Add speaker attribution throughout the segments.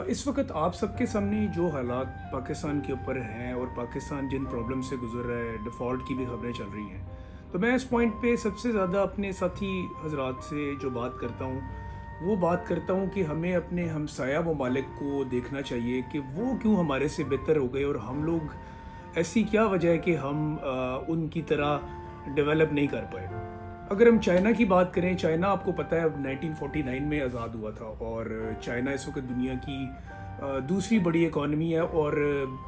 Speaker 1: इस वक्त आप सबके सामने जो हालात पाकिस्तान के ऊपर हैं और पाकिस्तान जिन प्रॉब्लम से गुजर रहा है, डिफ़ॉल्ट की भी खबरें चल रही हैं। तो मैं इस पॉइंट पे सबसे ज़्यादा अपने साथी हजरात से जो बात करता हूँ, वो बात करता हूँ कि हमें अपने हमसाया ममालिक को देखना चाहिए कि वो क्यों हमारे से बेहतर हो गए और हम लोग ऐसी क्या वजह है कि हम उनकी तरह डेवलप नहीं कर पाए। अगर हम चाइना की बात करें, चाइना आपको पता है अब 1949 में आज़ाद हुआ था और चाइना इस वक्त दुनिया की दूसरी बड़ी इकॉनमी है और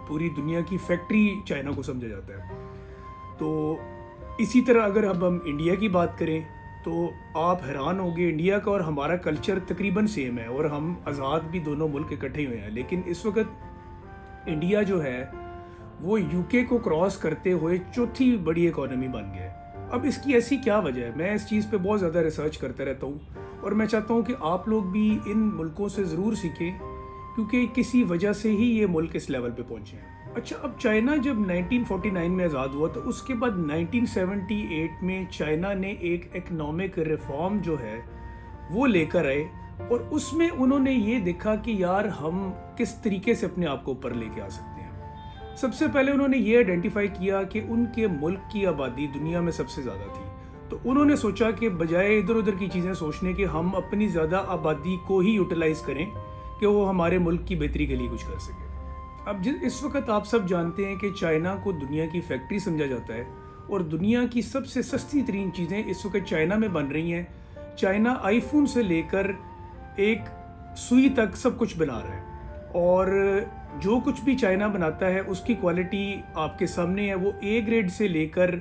Speaker 1: पूरी दुनिया की फैक्ट्री चाइना को समझा जाता है। तो इसी तरह अगर अब हम इंडिया की बात करें तो आप हैरान होंगे, इंडिया का और हमारा कल्चर तकरीबन सेम है और हम आज़ाद भी दोनों मुल्क इकट्ठे हुए हैं, लेकिन इस वक्त इंडिया जो है वो यूके को क्रॉस करते हुए चौथी बड़ी इकॉनमी बन गया है। अब इसकी ऐसी क्या वजह है? मैं इस चीज़ पे बहुत ज़्यादा रिसर्च करता रहता हूँ और मैं चाहता हूँ कि आप लोग भी इन मुल्कों से ज़रूर सीखें, क्योंकि किसी वजह से ही ये मुल्क इस लेवल पे पहुँचे हैं। अच्छा, अब चाइना जब 1949 में आज़ाद हुआ तो उसके बाद 1978 में चाइना ने एक इकनॉमिक रिफॉर्म जो है वो लेकर आए और उसमें उन्होंने ये देखा कि यार हम किस तरीके से अपने आप को ऊपर लेके आ सकते हैं। सबसे पहले उन्होंने ये आइडेंटिफाई किया कि उनके मुल्क की आबादी दुनिया में सबसे ज़्यादा थी, तो उन्होंने सोचा कि बजाय इधर उधर की चीज़ें सोचने के हम अपनी ज़्यादा आबादी को ही यूटिलाइज़ करें कि वो हमारे मुल्क की बेहतरी के लिए कुछ कर सके। अब इस वक्त आप सब जानते हैं कि चाइना को दुनिया की फैक्ट्री समझा जाता है और दुनिया की सबसे सस्ती तरीन चीज़ें इस वक्त चाइना में बन रही हैं। चाइना आईफोन से लेकर एक सुई तक सब कुछ बना रहा है और जो कुछ भी चाइना बनाता है उसकी क्वालिटी आपके सामने है। वो ए ग्रेड से लेकर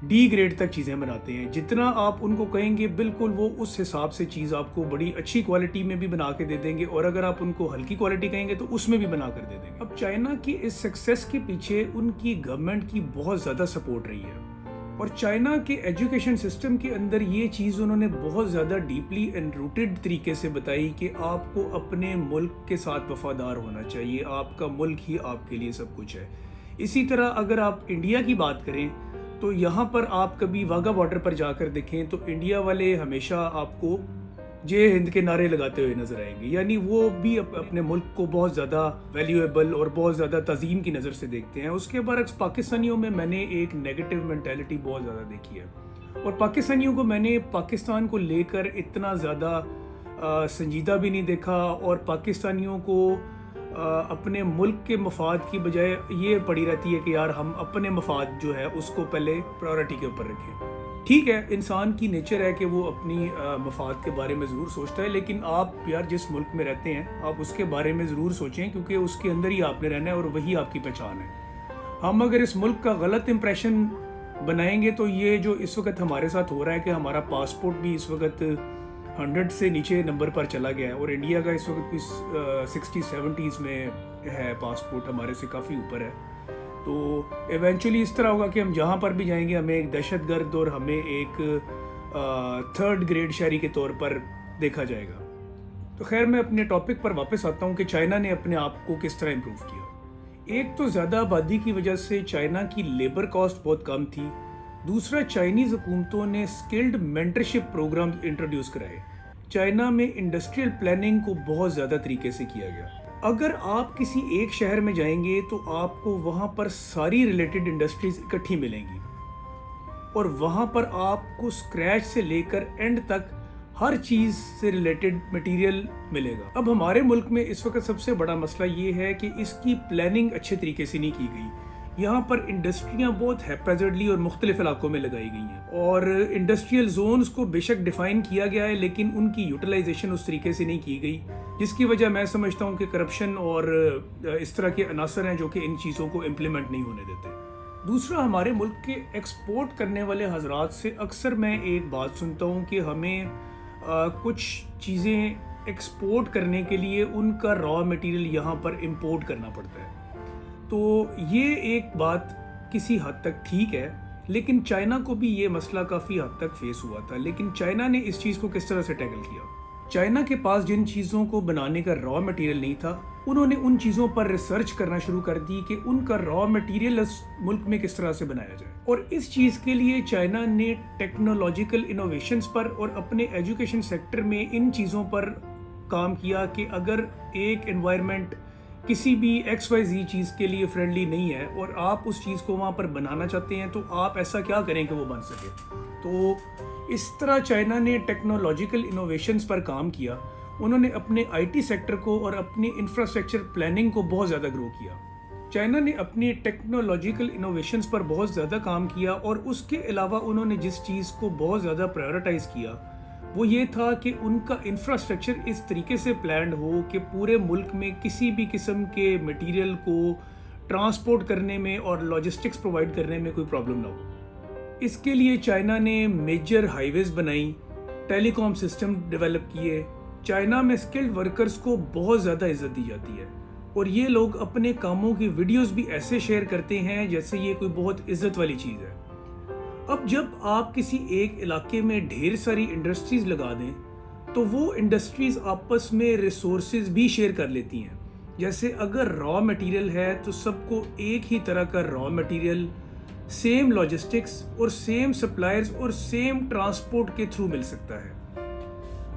Speaker 1: डी ग्रेड तक चीज़ें बनाते हैं। जितना आप उनको कहेंगे बिल्कुल वो उस हिसाब से चीज़ आपको बड़ी अच्छी क्वालिटी में भी बना के दे देंगे और अगर आप उनको हल्की क्वालिटी कहेंगे तो उसमें भी बना कर दे देंगे। अब चाइना की इस सक्सेस के पीछे उनकी गवर्नमेंट की बहुत ज़्यादा सपोर्ट रही है और चाइना के एजुकेशन सिस्टम के अंदर ये चीज़ उन्होंने बहुत ज़्यादा डीपली एंड रूटेड तरीके से बताई कि आपको अपने मुल्क के साथ वफादार होना चाहिए, आपका मुल्क ही आपके लिए सब कुछ है। इसी तरह अगर आप इंडिया की बात करें तो यहाँ पर आप कभी वाघा बॉर्डर पर जाकर देखें तो इंडिया वाले हमेशा आपको जय हिंद के नारे लगाते हुए नजर आएंगे, यानी वो भी अपने मुल्क को बहुत ज़्यादा वैल्यूएबल और बहुत ज़्यादा तज़ीम की नज़र से देखते हैं। उसके बरक्स पाकिस्तानियों में मैंने एक नेगेटिव मेंटालिटी बहुत ज़्यादा देखी है और पाकिस्तानियों को मैंने पाकिस्तान को लेकर इतना ज़्यादा संजीदा भी नहीं देखा और पाकिस्तानियों को अपने मुल्क के मफाद की बजाय ये पड़ी रहती है कि यार हम अपने मफाद जो है उसको पहले प्रायोरिटी के ऊपर रखें। ठीक है, इंसान की नेचर है कि वो अपनी मफाद के बारे में ज़रूर सोचता है, लेकिन आप यार जिस मुल्क में रहते हैं आप उसके बारे में ज़रूर सोचें, क्योंकि उसके अंदर ही आपने रहना है और वही आपकी पहचान है। हम अगर इस मुल्क का गलत इंप्रेशन बनाएंगे तो ये जो इस वक्त हमारे साथ हो रहा है कि हमारा पासपोर्ट भी इस वक्त 100 से नीचे नंबर पर चला गया है और इंडिया का इस वक्त कुछ 60-70s में है, पासपोर्ट हमारे से काफ़ी ऊपर है। तो इवेंचुअली इस तरह होगा कि हम जहाँ पर भी जाएंगे हमें एक दहशतगर्द और हमें एक थर्ड ग्रेड शहरी के तौर पर देखा जाएगा। तो खैर, मैं अपने टॉपिक पर वापस आता हूँ कि चाइना ने अपने आप को किस तरह इम्प्रूव किया। एक तो ज़्यादा आबादी की वजह से चाइना की लेबर कॉस्ट बहुत कम थी। दूसरा, चाइनीज़ हुकूमतों ने स्किल्ड मेंटरशिप प्रोग्राम इंट्रोड्यूस कराए। चाइना में इंडस्ट्रियल प्लानिंग को बहुत ज़्यादा तरीके से किया गया। अगर आप किसी एक शहर में जाएंगे तो आपको वहाँ पर सारी रिलेटेड इंडस्ट्रीज इकट्ठी मिलेंगी और वहाँ पर आपको स्क्रैच से लेकर एंड तक हर चीज़ से रिलेटेड मटेरियल मिलेगा। अब हमारे मुल्क में इस वक्त सबसे बड़ा मसला ये है कि इसकी प्लानिंग अच्छे तरीके से नहीं की गई। यहाँ पर इंडस्ट्रियाँ बहुत हैप्पैज़र्डली और मुख्तलिफ इलाकों में लगाई गई हैं और इंडस्ट्रियल जोन्स को बेशक डिफ़ाइन किया गया है, लेकिन उनकी यूटिलाइजेशन उस तरीके से नहीं की गई, जिसकी वजह मैं समझता हूँ कि करप्शन और इस तरह के अनासर हैं जो कि इन चीज़ों को इम्प्लीमेंट नहीं होने देते। दूसरा, हमारे मुल्क के एक्सपोर्ट करने वाले हजरात से अक्सर मैं एक बात सुनता हूँ कि हमें कुछ चीज़ें एक्सपोर्ट करने के लिए उनका रॉ मटेरियल यहाँ पर इंपोर्ट करना पड़ता है। तो ये एक बात किसी हद तक ठीक है, लेकिन चाइना को भी ये मसला काफ़ी हद तक फेस हुआ था। लेकिन चाइना ने इस चीज़ को किस तरह से टैकल किया? चाइना के पास जिन चीज़ों को बनाने का रॉ मटेरियल नहीं था, उन्होंने उन चीज़ों पर रिसर्च करना शुरू कर दी कि उनका रॉ मटेरियल इस मुल्क में किस तरह से बनाया जाए। और इस चीज़ के लिए चाइना ने टेक्नोलॉजिकल इनोवेशंस पर और अपने एजुकेशन सेक्टर में इन चीज़ों पर کام کیا کہ اگر ایک انوائرمنٹ کسی بھی XYZ چیز کے لیے فرینڈلی نہیں ہے اور آپ اس چیز کو وہاں پر بنانا چاہتے ہیں تو آپ ایسا کیا کریں کہ وہ بن سکے. تو اس طرح چائنا نے ٹیکنالوجیکل انوویشنز پر کام کیا. انہوں نے اپنے IT سیکٹر کو اور اپنی انفراسٹرکچر پلاننگ کو بہت زیادہ گرو کیا. چائنا نے اپنی ٹیکنالوجیکل انوویشنز پر بہت زیادہ کام کیا اور اس کے علاوہ انہوں نے جس چیز کو بہت زیادہ پرائیورٹائز کیا وہ یہ تھا کہ ان کا انفراسٹرکچر اس طریقے سے پلانڈ ہو کہ پورے ملک میں کسی بھی قسم کے مٹیریل کو ٹرانسپورٹ کرنے میں اور لاجسٹکس پرووائڈ کرنے میں کوئی پرابلم نہ ہو. اس کے لیے چائنا نے میجر ہائی ویز بنائی, ٹیلی کام سسٹم ڈیولپ کیے. چائنا میں اسکلڈ ورکرز کو بہت زیادہ عزت دی جاتی ہے اور یہ لوگ اپنے کاموں کی ویڈیوز بھی ایسے شیئر کرتے ہیں جیسے یہ کوئی بہت عزت والی چیز ہے. اب جب آپ کسی ایک علاقے میں ڈھیر ساری انڈسٹریز لگا دیں تو وہ انڈسٹریز آپس میں ریسورسز بھی شیئر کر لیتی ہیں. جیسے اگر را مٹیریل ہے تو سب کو ایک ہی طرح کا را مٹیریل سیم لاجسٹکس اور سیم سپلائرز اور سیم ٹرانسپورٹ کے تھرو مل سکتا ہے.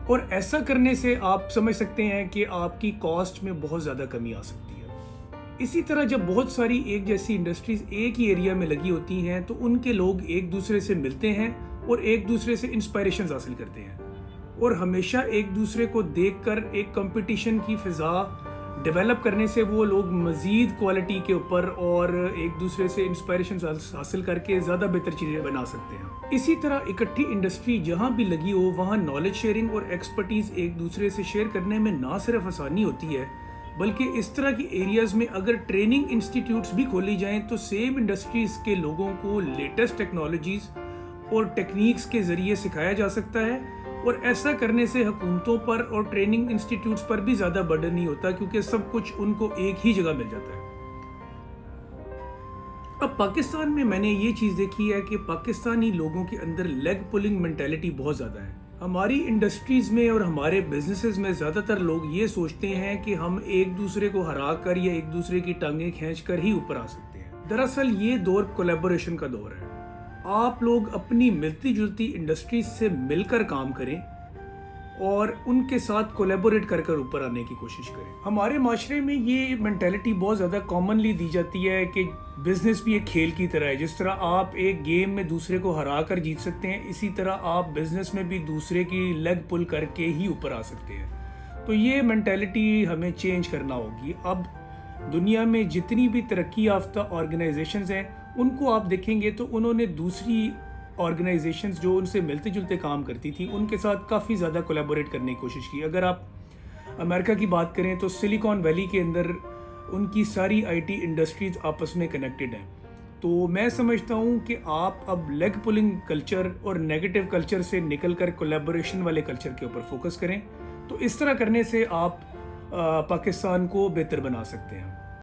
Speaker 1: اور ایسا کرنے سے آپ سمجھ سکتے ہیں کہ آپ کی کاسٹ میں بہت زیادہ کمی آ سکتی ہے. اسی طرح جب بہت ساری ایک جیسی انڈسٹریز ایک ہی ایریا میں لگی ہوتی ہیں تو ان کے لوگ ایک دوسرے سے ملتے ہیں اور ایک دوسرے سے انسپائریشنز حاصل کرتے ہیں اور ہمیشہ ایک دوسرے کو دیکھ کر ایک کمپٹیشن کی فضا ڈیولپ کرنے سے وہ لوگ مزید کوالٹی کے اوپر اور ایک دوسرے سے انسپائریشنز حاصل کر کے زیادہ بہتر چیزیں بنا سکتے ہیں. اسی طرح اکٹھی انڈسٹری جہاں بھی لگی ہو وہاں نالج شیئرنگ اور ایکسپرٹیز ایک دوسرے سے شیئر کرنے میں نہ صرف آسانی ہوتی ہے بلکہ اس طرح کی ایریاز میں اگر ٹریننگ انسٹیٹیوٹس بھی کھولی جائیں تو سیم انڈسٹریز کے لوگوں کو لیٹسٹ ٹیکنالوجیز اور ٹیکنیکس کے ذریعے سکھایا جا سکتا ہے. اور ایسا کرنے سے حکومتوں پر اور ٹریننگ انسٹیٹیوٹس پر بھی زیادہ برڈن نہیں ہوتا کیونکہ سب کچھ ان کو ایک ہی جگہ مل جاتا ہے. اب پاکستان میں نے یہ چیز دیکھی ہے کہ پاکستانی لوگوں کے اندر لیگ پولنگ مینٹیلٹی بہت زیادہ ہے. ہماری انڈسٹریز میں اور ہمارے بزنسز میں زیادہ تر لوگ یہ سوچتے ہیں کہ ہم ایک دوسرے کو ہرا کر یا ایک دوسرے کی ٹانگیں کھینچ کر ہی اوپر آ سکتے ہیں. دراصل یہ دور کولیبوریشن کا دور ہے. آپ لوگ اپنی ملتی جلتی انڈسٹریز سے مل کر کام کریں اور ان کے ساتھ کولیبوریٹ کر کر اوپر آنے کی کوشش کریں. ہمارے معاشرے میں یہ مینٹیلٹی بہت زیادہ کامنلی دی جاتی ہے کہ بزنس بھی ایک کھیل کی طرح ہے. جس طرح آپ ایک گیم میں دوسرے کو ہرا کر جیت سکتے ہیں اسی طرح آپ بزنس میں بھی دوسرے کی لیگ پل کر کے ہی اوپر آ سکتے ہیں. تو یہ مینٹیلٹی ہمیں چینج کرنا ہوگی. اب دنیا میں جتنی بھی ترقی یافتہ آرگنائزیشنز ہیں ان کو آپ دیکھیں گے تو انہوں نے دوسری آرگنائزیشنز جو ان سے ملتے جلتے کام کرتی تھی ان کے ساتھ کافی زیادہ کولیبوریٹ کرنے کی کوشش کی. اگر آپ امریکہ کی بات کریں تو سلیکان ویلی کے اندر ان کی ساری IT انڈسٹریز آپس میں کنیکٹڈ ہیں. تو میں سمجھتا ہوں کہ آپ اب لیگ پولنگ کلچر اور نیگیٹو کلچر سے نکل کر کولیبوریشن والے کلچر کے اوپر فوکس کریں. تو اس طرح کرنے سے آپ پاکستان کو بہتر بنا سکتے ہیں.